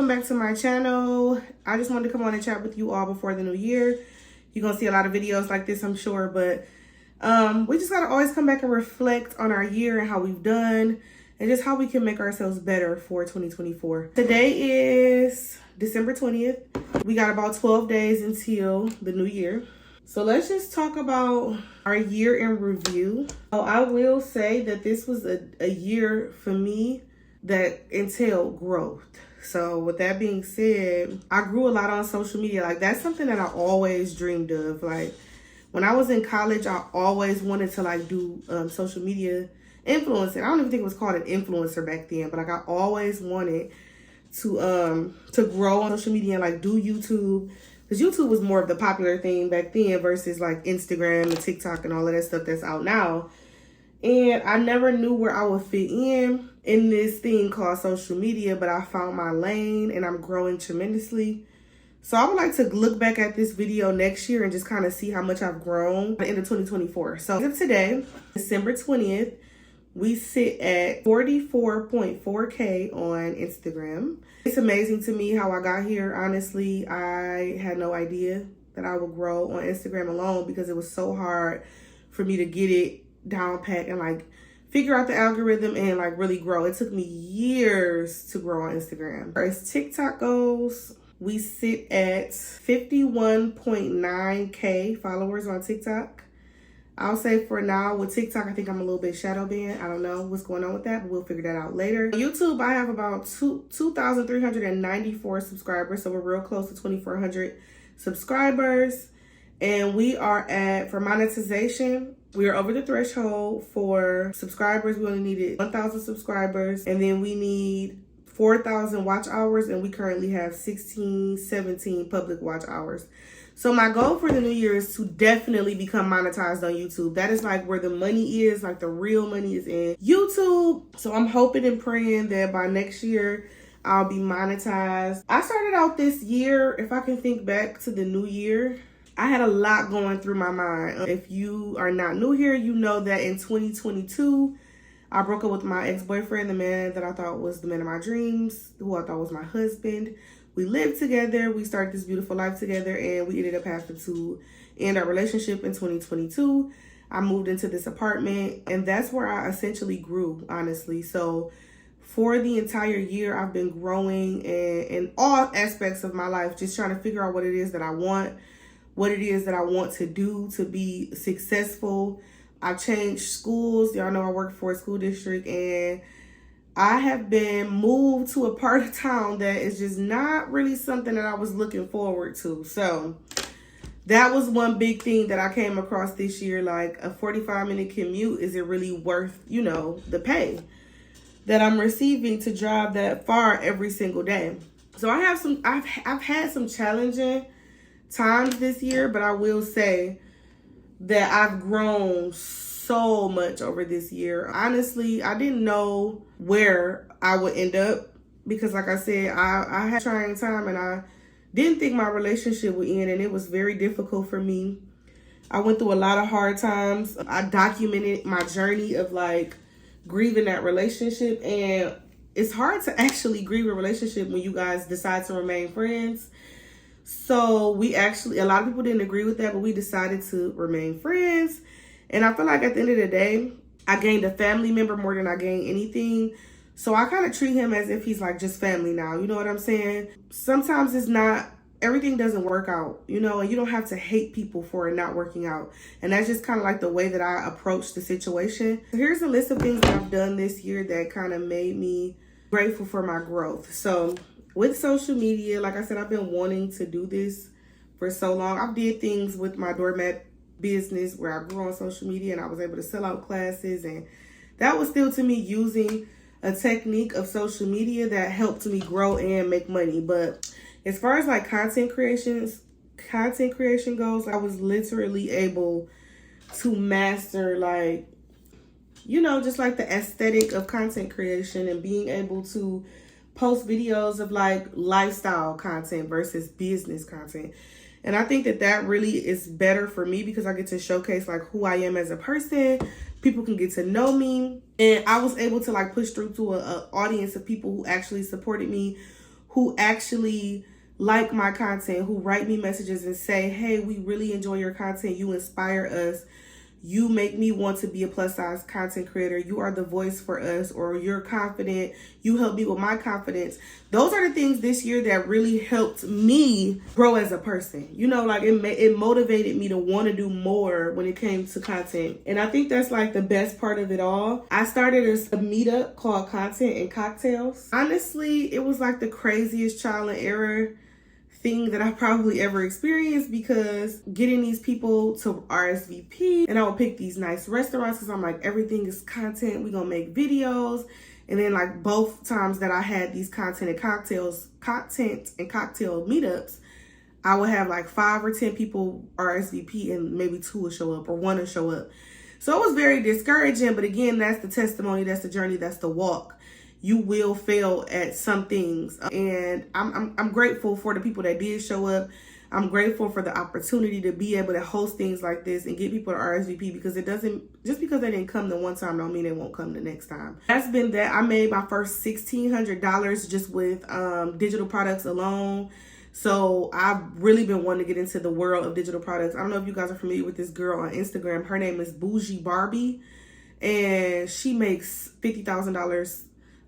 welcome back to my channel. I just wanted to come on and chat with you all before the new year. You're gonna see a lot of videos like this, I'm sure, but we just gotta always come back and reflect on our year and how we've done and just how we can make ourselves better for 2024. Today is December 20th. We got about 12 days until the new year. So let's just talk about our year in review. So I will say that this was a year for me that entailed growth. So with that being said, I grew a lot on social media. Like, that's something that I always dreamed of. Like, when I was in college, I always wanted to like do social media influencing. I don't even think it was called an influencer back then, but like I always wanted to grow on social media and like do YouTube. Because YouTube was more of the popular thing back then versus like Instagram and TikTok and all of that stuff that's out now. And I never knew where I would fit in this thing called social media, but I found my lane and I'm growing tremendously. So I would like to look back at this video next year and just kind of see how much I've grown at the end of 2024. So as of today, December 20th, we sit at 44.4K on Instagram. It's amazing to me how I got here. Honestly, I had no idea that I would grow on Instagram alone because it was so hard for me to get it down pat and like figure out the algorithm and like really grow. It took me years to grow on Instagram. As TikTok goes, we sit at 51.9K followers on TikTok. I'll say for now with TikTok, I think I'm a little bit shadow banned. I don't know what's going on with that, but we'll figure that out later. YouTube, I have about 2,394 subscribers. So we're real close to 2,400 subscribers. And we are at, for monetization, we are over the threshold for subscribers. We only needed 1,000 subscribers. And then we need 4,000 watch hours. And we currently have 17 public watch hours. So my goal for the new year is to definitely become monetized on YouTube. That is like where the money is, like the real money is in YouTube. So I'm hoping and praying that by next year, I'll be monetized. I started out this year, if I can think back to the new year, I had a lot going through my mind. If you are not new here, you know that in 2022, I broke up with my ex-boyfriend, the man that I thought was the man of my dreams, who I thought was my husband. We lived together, we started this beautiful life together, and we ended up having to end our relationship in 2022. I moved into this apartment, and that's where I essentially grew, honestly. So for the entire year, I've been growing in all aspects of my life, just trying to figure out what it is that I want, what it is that I want to do to be successful. I've changed schools. Y'all know I work for a school district, and I have been moved to a part of town that is just not really something that I was looking forward to. So that was one big thing that I came across this year. Like, a 45-minute commute, is it really worth, you know, the pay that I'm receiving to drive that far every single day? So I've had some challenging times this year, but I will say that I've grown so much over this year. Honestly, I didn't know where I would end up because, like I said, I had a trying time and I didn't think my relationship would end, and it was very difficult for me. I went through a lot of hard times. I documented my journey of like grieving that relationship, and it's hard to actually grieve a relationship when you guys decide to remain friends. So we actually, a lot of people didn't agree with that, but we decided to remain friends. And I feel like at the end of the day, I gained a family member more than I gained anything. So I kind of treat him as if he's like just family now. You know what I'm saying? Sometimes it's not, everything doesn't work out, you know, and you don't have to hate people for it not working out. And that's just kind of like the way that I approach the situation. So here's a list of things that I've done this year that kind of made me grateful for my growth. So with social media, like I said, I've been wanting to do this for so long. I did things with my doormat business where I grew on social media and I was able to sell out classes, and that was still to me using a technique of social media that helped me grow and make money. But as far as like content creation goes, I was literally able to master, like, you know, just like the aesthetic of content creation and being able to post videos of like lifestyle content versus business content. And I think that that really is better for me because I get to showcase like who I am as a person. People can get to know me. And I was able to like push through to an audience of people who actually supported me, who actually like my content, who write me messages and say, hey, we really enjoy your content. You inspire us. You make me want to be a plus size content creator. You are the voice for us, or you're confident. You help me with my confidence. Those are the things this year that really helped me grow as a person. You know, like it motivated me to want to do more when it came to content. And I think that's like the best part of it all. I started a meetup called Content and Cocktails. Honestly, it was like the craziest trial and error thing that I probably ever experienced, because getting these people to RSVP, and I would pick these nice restaurants because I'm like, everything is content, we gonna make videos. And then like both times that I had these content and cocktail meetups, I would have like 5 or 10 people RSVP and maybe 2 will show up or 1 will show up. So it was very discouraging, but again, that's the testimony, that's the journey, that's the walk. You will fail at some things. And I'm grateful for the people that did show up. I'm grateful for the opportunity to be able to host things like this and get people to RSVP, because it doesn't, just because they didn't come the one time don't mean they won't come the next time. That's been that. I made my first $1,600 just with digital products alone. So I've really been wanting to get into the world of digital products. I don't know if you guys are familiar with this girl on Instagram. Her name is Bougie Barbie, and she makes $50,000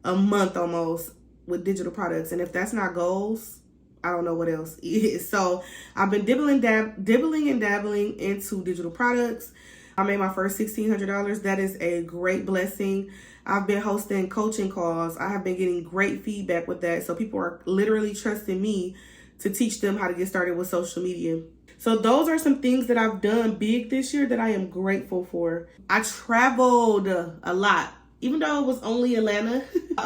a month almost with digital products. And if that's not goals, I don't know what else is. So I've been dibbling and dabbling into digital products. I made my first $1,600. That is a great blessing. I've been hosting coaching calls. I have been getting great feedback with that. So people are literally trusting me to teach them how to get started with social media. So those are some things that I've done big this year that I am grateful for. I traveled a lot, even though it was only Atlanta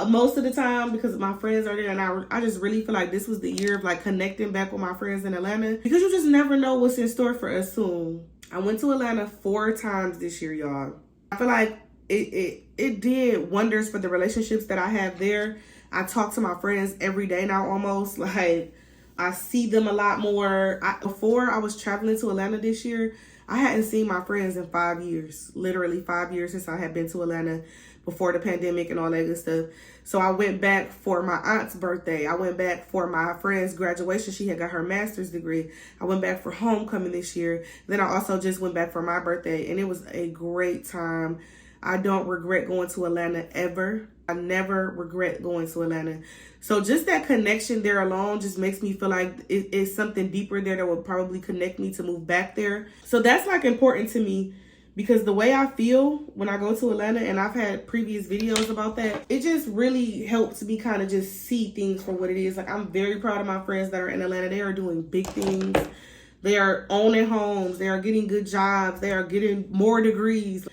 most of the time, because my friends are there, and I just really feel like this was the year of like connecting back with my friends in Atlanta, because you just never know what's in store for us soon. I went to Atlanta 4 times this year, y'all. I feel like it did wonders for the relationships that I have there. I talk to my friends every day now almost. Like, I see them a lot more. Before I was traveling to Atlanta this year, I hadn't seen my friends in 5 years. Literally 5 years since I had been to Atlanta, before the pandemic and all that good stuff. So I went back for my aunt's birthday. I went back for my friend's graduation. She had got her master's degree. I went back for homecoming this year. Then I also just went back for my birthday, and it was a great time. I don't regret going to Atlanta ever. I never regret going to Atlanta. So just that connection there alone just makes me feel like it's something deeper there that would probably connect me to move back there. So that's like important to me, because the way I feel when I go to Atlanta, and I've had previous videos about that, it just really helps me kind of just see things for what it is. Like, I'm very proud of my friends that are in Atlanta. They are doing big things. They are owning homes. They are getting good jobs. They are getting more degrees.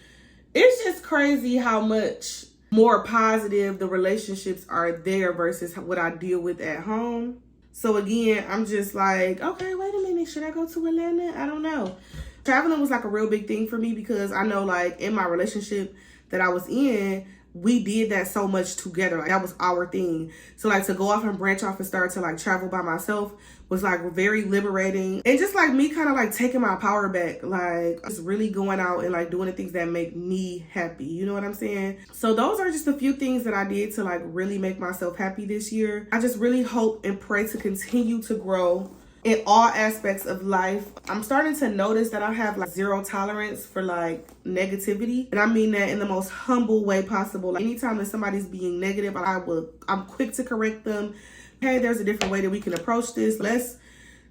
It's just crazy how much more positive the relationships are there versus what I deal with at home. So again, I'm just like, okay, wait a minute. Should I go to Atlanta? I don't know. Traveling was like a real big thing for me, because I know like in my relationship that I was in, we did that so much together. Like, that was our thing. So like to go off and branch off and start to like travel by myself was like very liberating, and just like me kind of like taking my power back, like just really going out and like doing the things that make me happy. You know what I'm saying? So those are just a few things that I did to like really make myself happy this year. I just really hope and pray to continue to grow in all aspects of life. I'm starting to notice that I have like zero tolerance for like negativity. And I mean that in the most humble way possible. Like, anytime that somebody's being negative, I'm quick to correct them. Hey, there's a different way that we can approach this. Let's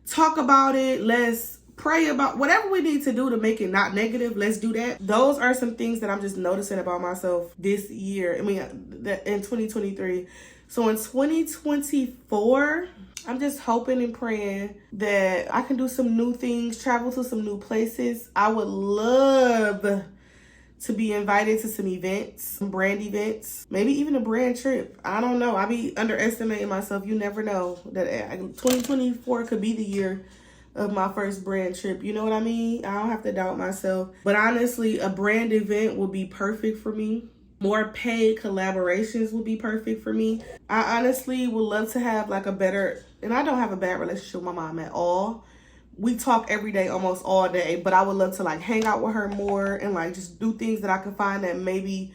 talk about it. Let's pray about whatever we need to do to make it not negative. Let's do that. Those are some things that I'm just noticing about myself this year. I mean, that in 2023. So in 2024, I'm just hoping and praying that I can do some new things, travel to some new places. I would love to be invited to some events, some brand events, maybe even a brand trip. I don't know. I be underestimating myself. You never know that 2024 could be the year of my first brand trip. You know what I mean? I don't have to doubt myself. But honestly, a brand event would be perfect for me. More paid collaborations would be perfect for me. I honestly would love to have like a better, and I don't have a bad relationship with my mom at all. We talk every day, almost all day, but I would love to like hang out with her more and like just do things that I can find that maybe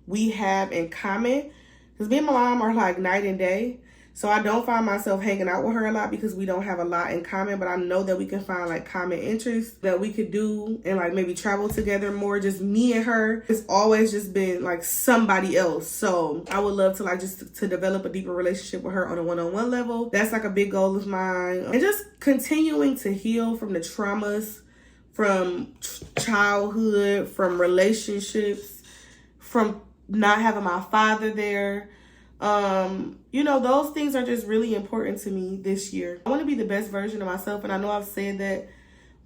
we have in common. Because me and my mom are like night and day. So I don't find myself hanging out with her a lot because we don't have a lot in common, but I know that we can find like common interests that we could do and like maybe travel together more. Just me and her. It's always just been like somebody else. So I would love to like just to develop a deeper relationship with her on a one-on-one level. That's like a big goal of mine. And just continuing to heal from the traumas from childhood, from relationships, from not having my father there. You know, those things are just really important to me this year. I want to be the best version of myself, and I know I've said that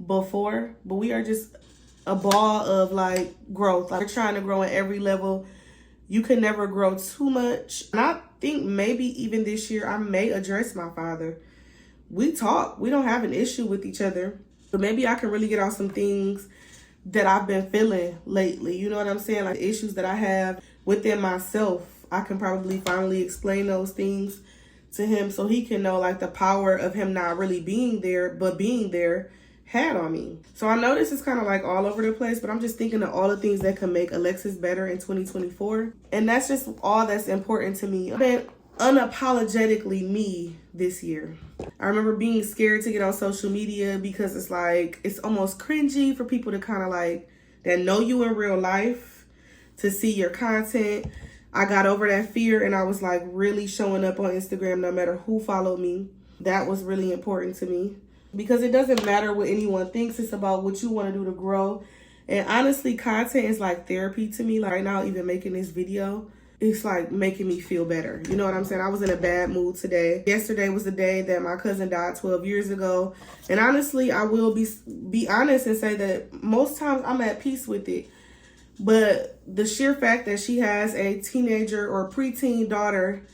before, but we are just a ball of like growth. Like we're trying to grow at every level. You can never grow too much. And I think maybe even this year I may address my father. We talk. We don't have an issue with each other, but maybe I can really get out some things that I've been feeling lately. You know what I'm saying? Like the issues that I have within myself. I can probably finally explain those things to him so he can know like the power of him not really being there, but being there had on me. So I know this is kind of like all over the place, but I'm just thinking of all the things that can make Alexis better in 2024. And that's just all that's important to me. I've been unapologetically me this year. I remember being scared to get on social media because it's like, it's almost cringy for people to kind of like, that know you in real life, to see your content. I got over that fear and I was like really showing up on Instagram no matter who followed me. That was really important to me because it doesn't matter what anyone thinks. It's about what you want to do to grow. And honestly, content is like therapy to me. Like right now, even making this video, it's like making me feel better. You know what I'm saying? I was in a bad mood today. Yesterday was the day that my cousin died 12 years ago. And honestly, I will be honest and say that most times I'm at peace with it. But the sheer fact that she has a teenager or preteen daughter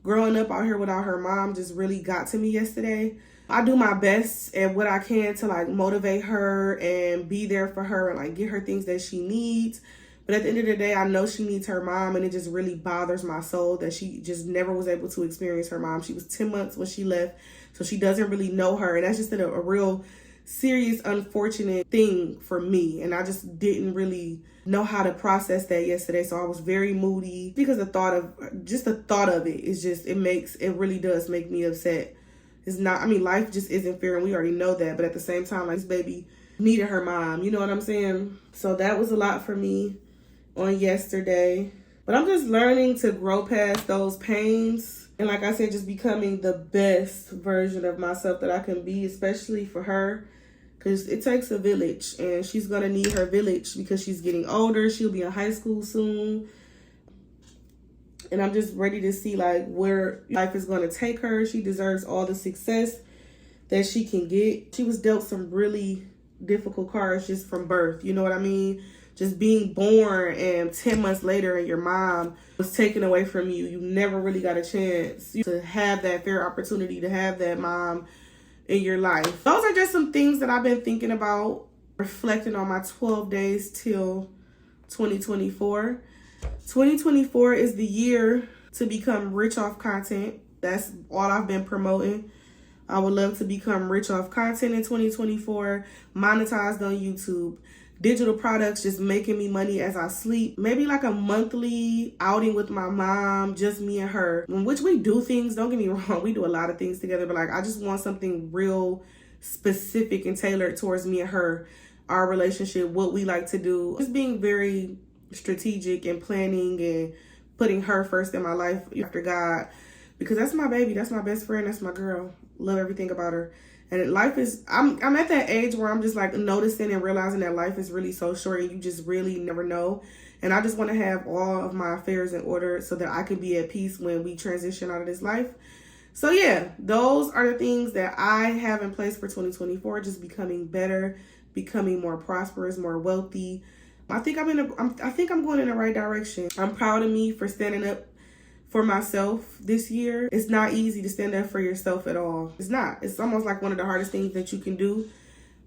growing up out here without her mom just really got to me yesterday. I do my best at what I can to like motivate her and be there for her and like get her things that she needs. But at the end of the day, I know she needs her mom, and it just really bothers my soul that she just never was able to experience her mom. She was 10 months when she left, so she doesn't really know her. And that's just a real serious, unfortunate thing for me. And I just didn't really know how to process that yesterday. So I was very moody because the thought of it is just, it really does make me upset. It's not, I mean, life just isn't fair and we already know that. But at the same time, like this baby needed her mom. You know what I'm saying? So that was a lot for me on yesterday. But I'm just learning to grow past those pains. And like I said, just becoming the best version of myself that I can be, especially for her. Because it takes a village, and she's going to need her village because she's getting older. She'll be in high school soon. And I'm just ready to see like where life is going to take her. She deserves all the success that she can get. She was dealt some really difficult cards just from birth. You know what I mean? Just being born and 10 months later and your mom was taken away from you. You never really got a chance to have that fair opportunity to have that mom in your life. Those are just some things that I've been thinking about, reflecting on my 12 days till 2024. 2024 is the year to become rich off content. That's all I've been promoting. I would love to become rich off content in 2024, monetized on YouTube. Digital products just making me money as I sleep. Maybe like a monthly outing with my mom, just me and her. In which we do things, don't get me wrong, we do a lot of things together, but like I just want something real specific and tailored towards me and her, our relationship, what we like to do. Just being very strategic and planning and putting her first in my life after God. Because that's my baby, that's my best friend, that's my girl. Love everything about her. And life is, I'm at that age where I'm just like noticing and realizing that life is really so short and you just really never know. And I just want to have all of my affairs in order so that I can be at peace when we transition out of this life. So yeah, those are the things that I have in place for 2024, just becoming better, becoming more prosperous, more wealthy. I think I'm going in the right direction. I'm proud of me for standing up for myself this year. It's not easy to stand up for yourself at all. It's not. It's almost like one of the hardest things that you can do.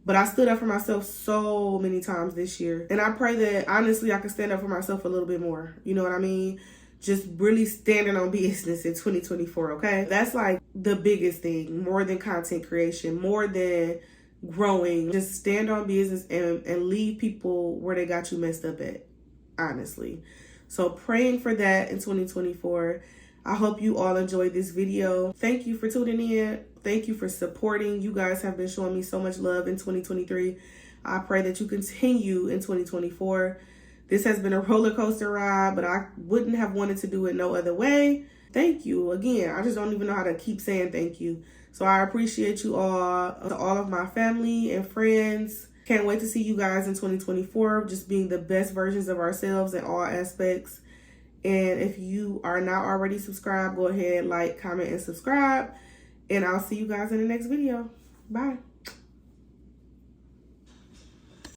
But I stood up for myself so many times this year. And I pray that, honestly, I can stand up for myself a little bit more. You know what I mean? Just really standing on business in 2024, okay? That's like the biggest thing, more than content creation, more than growing. Just stand on business and leave people where they got you messed up at, honestly. So praying for that in 2024. I hope you all enjoyed this video. Thank you for tuning in. Thank you for supporting. You guys have been showing me so much love in 2023. I pray that you continue in 2024. This has been a roller coaster ride, but I wouldn't have wanted to do it no other way. Thank you. Again, I just don't even know how to keep saying thank you. So I appreciate you all, to all of my family and friends. Can't wait to see you guys in 2024, just being the best versions of ourselves in all aspects. And if you are not already subscribed, go ahead, like, comment, and subscribe. And I'll see you guys in the next video. Bye.